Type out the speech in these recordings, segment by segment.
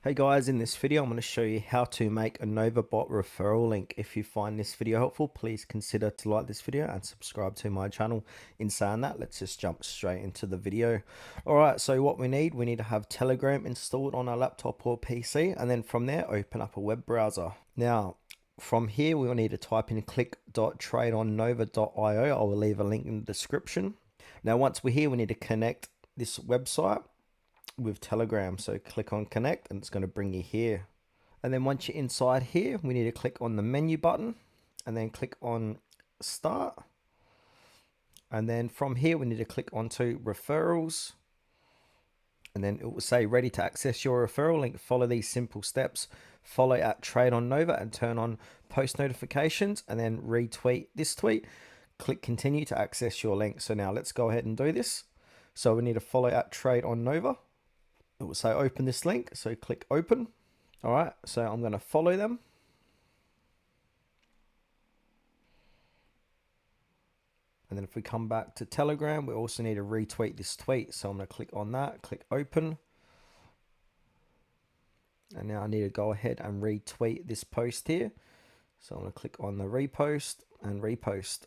Hey guys, in this video I'm going to show you how to make a NovaBot referral link. If you find this video helpful, please consider to like this video and subscribe to my channel. In saying that, let's just jump straight into the video. Alright, so what we need to have Telegram installed on our laptop or PC, and then from there open up a web browser. Now from here we will need to type in click.tradeonnova.io. I will leave a link in the description. Now once we're here, we need to connect this website with Telegram, so click on connect and it's going to bring you here. And then once you're inside here, we need to click on the menu button and then click on start, and then from here we need to click onto referrals, and then it will say ready to access your referral link. Follow these simple steps. Follow at Trade on Nova and turn on post notifications, and then retweet this tweet. Click continue to access your link. So now let's go ahead and do this. So we need to follow at Trade on Nova. It will say open this link, so click open. All right, so I'm going to follow them. And then if we come back to Telegram, we also need to retweet this tweet. So I'm going to click on that, click open. And now I need to go ahead and retweet this post here. So I'm going to click on the repost and repost.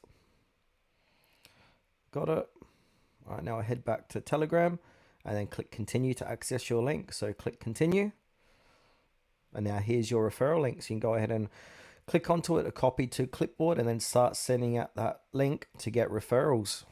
Got it. All right, now I head back to Telegram and then click continue to access your link. So click continue. And now here's your referral link. So you can go ahead and click onto it, a copy to clipboard, and then start sending out that link to get referrals.